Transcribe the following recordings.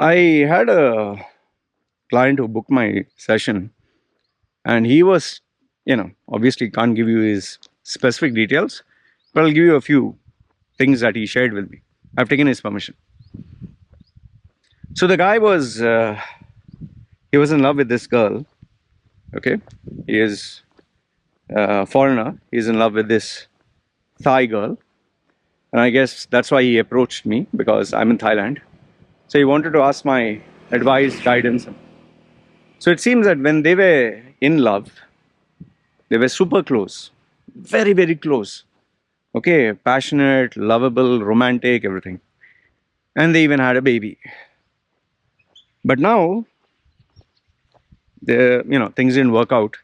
I had a client who booked my session, and he was, obviously can't give you his specific details, but I'll give you a few things that he shared with me. I've taken his permission. So the guy he was in love with this girl. Okay, he is a foreigner. He's in love with this Thai girl, and I guess that's why he approached me because I'm in Thailand. So he wanted to ask my advice, guidance. So it seems that when they were in love, they were super close, very, very close. Okay, passionate, lovable, romantic, everything. And they even had a baby. But now, things didn't work out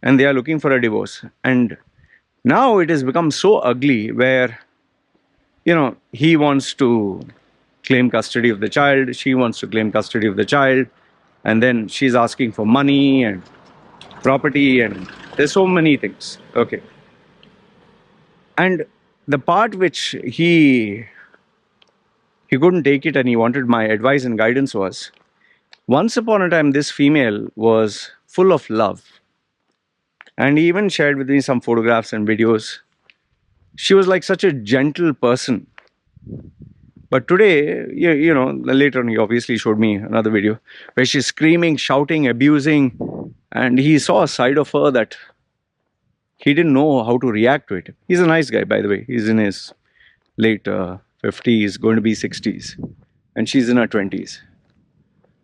and they are looking for a divorce. And now it has become so ugly where, he wants to claim custody of the child, she wants to claim custody of the child, and then she's asking for money and property, and there's so many things. Okay. And the part which he couldn't take it and he wanted my advice and guidance was, once upon a time this female was full of love, and he even shared with me some photographs and videos. She was like such a gentle person. But today, later on he obviously showed me another video where she's screaming, shouting, abusing, and he saw a side of her that he didn't know how to react to it. He's a nice guy, by the way. He's in his late 50s, going to be 60s, and she's in her 20s.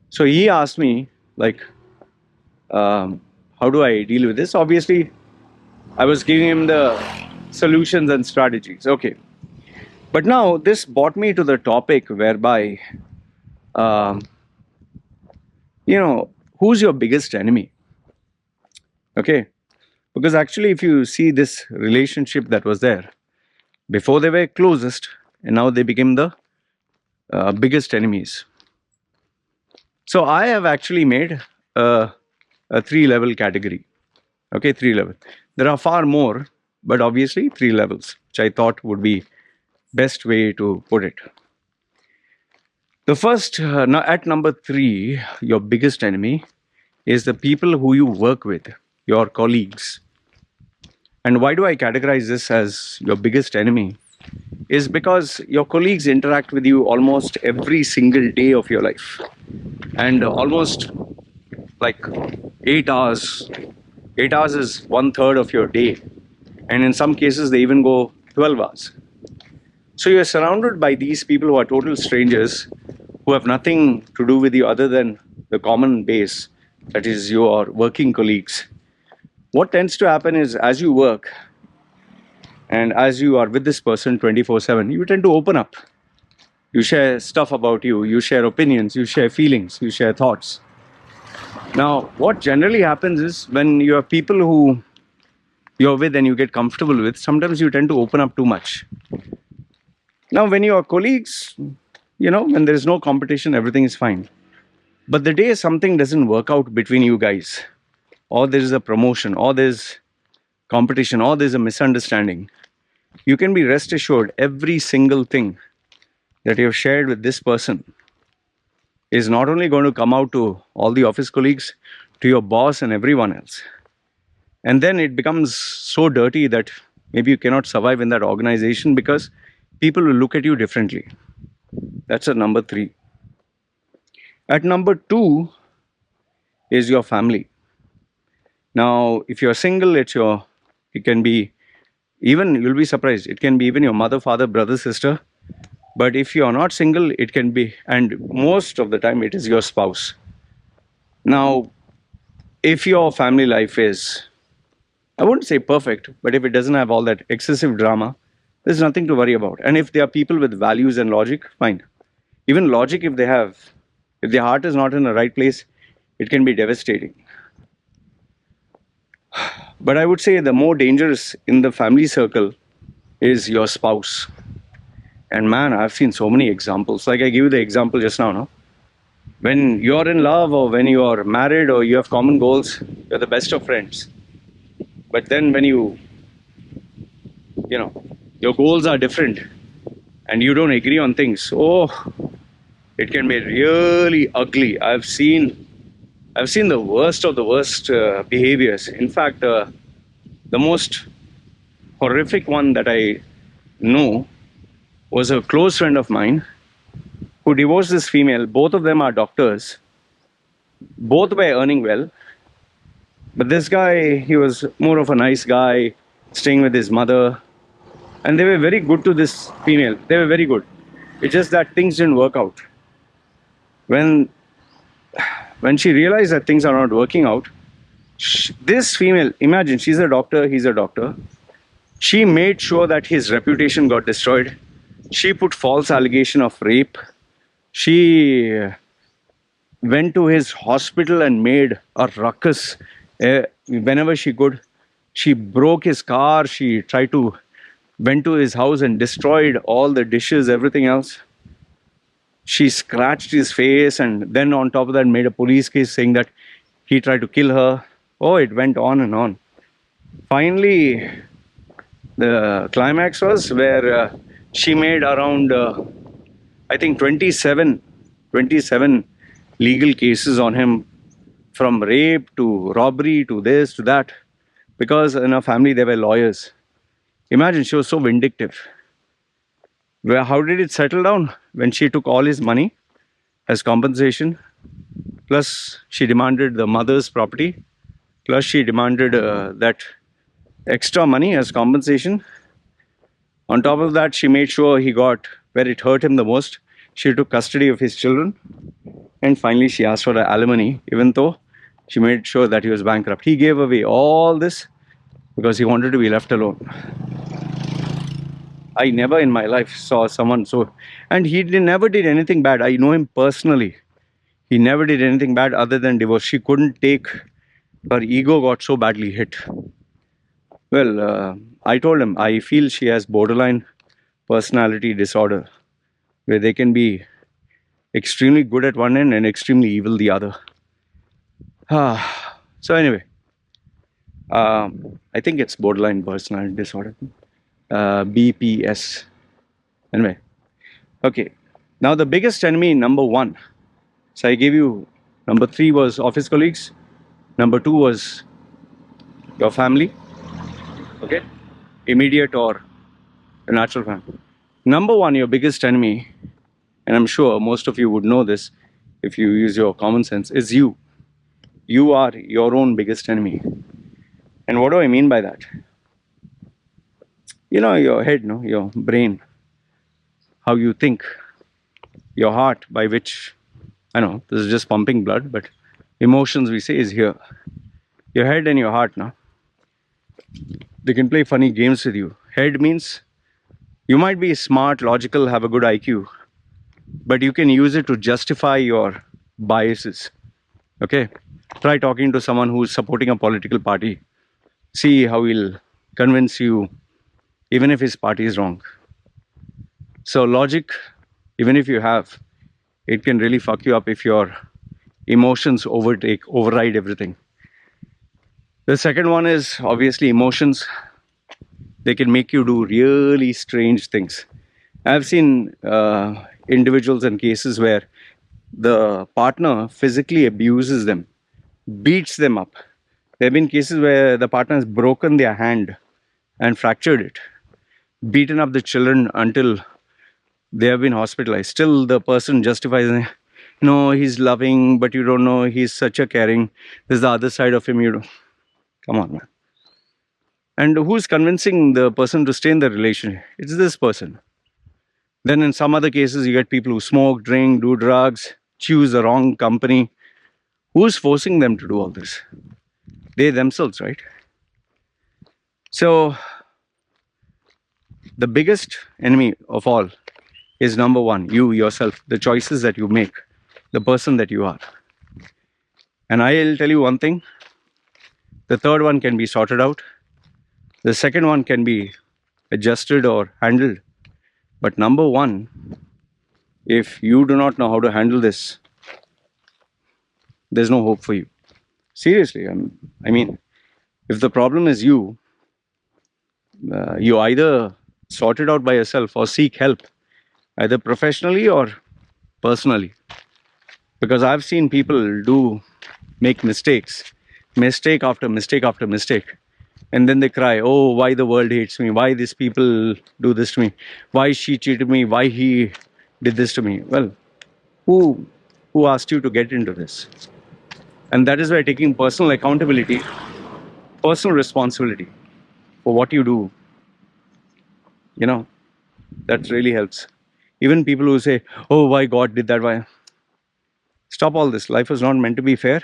So he asked me, like, how do I deal with this? Obviously, I was giving him the solutions and strategies. Okay. But now this brought me to the topic whereby, who's your biggest enemy? Okay. Because actually, if you see this relationship that was there, before they were closest, and now they became the biggest enemies. So I have actually made a 3-level category. Okay, 3 level. There are far more, but obviously 3 levels, which I thought would be best way to put it. The first, at number 3, your biggest enemy is the people who you work with, your colleagues. And why do I categorize this as your biggest enemy? Is because your colleagues interact with you almost every single day of your life. And almost like 8 hours. 8 hours is 1/3 of your day. And in some cases, they even go 12 hours. So you're surrounded by these people who are total strangers, who have nothing to do with you other than the common base, that is your working colleagues. What tends to happen is, as you work and as you are with this person 24/7, you tend to open up. You share stuff about you, you share opinions, you share feelings, you share thoughts. Now, what generally happens is, when you have people who you're with and you get comfortable with, sometimes you tend to open up too much. Now, when you are colleagues, when there is no competition, everything is fine. But the day something doesn't work out between you guys, or there is a promotion, or there's competition, or there's a misunderstanding, you can be rest assured every single thing that you have shared with this person is not only going to come out to all the office colleagues, to your boss and everyone else. And then it becomes so dirty that maybe you cannot survive in that organization because people will look at you differently. That's at number 3. At number 2 is your family. Now, if you're single, it can be even, you'll be surprised, it can be even your mother, father, brother, sister. But if you're not single, it can be, and most of the time, it is your spouse. Now, if your family life is, I wouldn't say perfect, but if it doesn't have all that excessive drama, there's nothing to worry about. And if there are people with values and logic, fine. Even logic, if their heart is not in the right place, it can be devastating. But I would say the more dangerous in the family circle is your spouse. And man, I've seen so many examples. Like I gave you the example just now, no? When you're in love, or when you're married, or you have common goals, you're the best of friends. But then when your goals are different and you don't agree on things, It can be really ugly. I've seen the worst of the worst behaviors. In fact, the most horrific one that I know was a close friend of mine who divorced this female. Both of them are doctors. Both were earning well. But this guy, he was more of a nice guy, staying with his mother. And they were very good to this female. They were very good. It's just that things didn't work out. When when she realized that things are not working out, this female, imagine, she's a doctor, he's a doctor. She made sure that his reputation got destroyed. She put false allegation of rape. She went to his hospital and made a ruckus whenever she could. She broke his car. She tried to went to his house and destroyed all the dishes, everything else. She scratched his face, and then on top of that made a police case saying that he tried to kill her. Oh, it went on and on. Finally, the climax was where she made around, I think, 27 legal cases on him, from rape to robbery to this to that, because in her family there were lawyers. Imagine, she was so vindictive. Well, how did it settle down? When she took all his money as compensation, plus she demanded the mother's property, plus she demanded that extra money as compensation. On top of that, she made sure he got where it hurt him the most. She took custody of his children. And finally, she asked for the alimony, even though she made sure that he was bankrupt. He gave away all this because he wanted to be left alone. I never in my life saw someone so, and he never did anything bad. I know him personally. He never did anything bad other than divorce. She couldn't take, her ego got so badly hit. Well, I told him, I feel she has borderline personality disorder, where they can be extremely good at one end and extremely evil the other. So anyway, I think it's borderline personality disorder. BPS. Anyway, okay. Now the biggest enemy, number one. So I gave you, number 3 was office colleagues. Number 2 was your family. Okay, immediate or a natural family. Number 1, your biggest enemy, and I'm sure most of you would know this if you use your common sense, is you. You are your own biggest enemy. And what do I mean by that? You know, your head, no, your brain, how you think, your heart, by which, I know this is just pumping blood, but emotions, we say, is here. Your head and your heart, no, they can play funny games with you. Head means you might be smart, logical, have a good IQ, but you can use it to justify your biases. Okay, try talking to someone who's supporting a political party. See how he'll convince you even if his party is wrong. So logic, even if you have, it can really fuck you up if your emotions override everything. The second one is obviously emotions. They can make you do really strange things. I've seen individuals and cases where the partner physically abuses them, beats them up. There have been cases where the partner has broken their hand and fractured it, beaten up the children until they have been hospitalized. Still the person justifies, no, he's loving, but you don't know, he's such a caring. There's the other side of him, you don't. Come on, man. And who's convincing the person to stay in the relationship? It's this person. Then in some other cases, you get people who smoke, drink, do drugs, choose the wrong company. Who's forcing them to do all this? They themselves, right? So the biggest enemy of all is number 1, you yourself, the choices that you make, the person that you are. And I'll tell you one thing, the third one can be sorted out. The second one can be adjusted or handled. But number 1, if you do not know how to handle this, there's no hope for you. Seriously, I mean, if the problem is you, you either sort it out by yourself or seek help, either professionally or personally, because I've seen people make mistakes, mistake after mistake after mistake, and then they cry, oh, why the world hates me, why these people do this to me, why she cheated me, why he did this to me. Well, who asked you to get into this? And that is why taking personal accountability, personal responsibility for what you do, you know, that really helps. Even people who say, oh, why God did that, why? Stop all this. Life is not meant to be fair.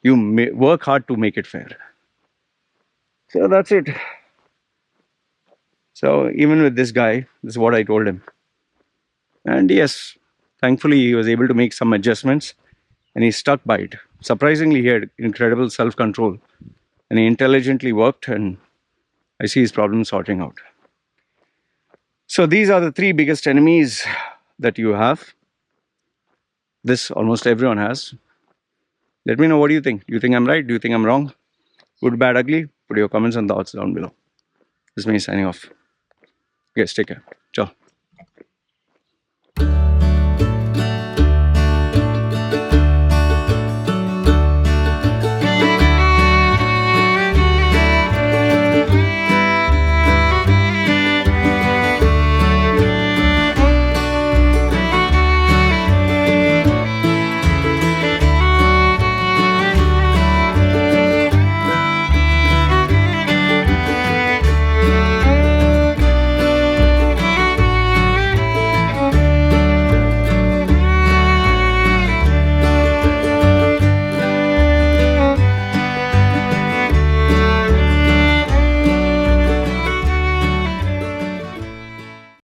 You work hard to make it fair. So that's it. So even with this guy, this is what I told him. And yes, thankfully he was able to make some adjustments and he stuck by it. Surprisingly, he had incredible self-control and he intelligently worked, and I see his problem sorting out. So these are the three biggest enemies that you have. This almost everyone has. Let me know, what do you think? Do you think I'm right? Do you think I'm wrong? Good, bad, ugly? Put your comments and thoughts down below. This is me signing off. Yes, take care. Ciao.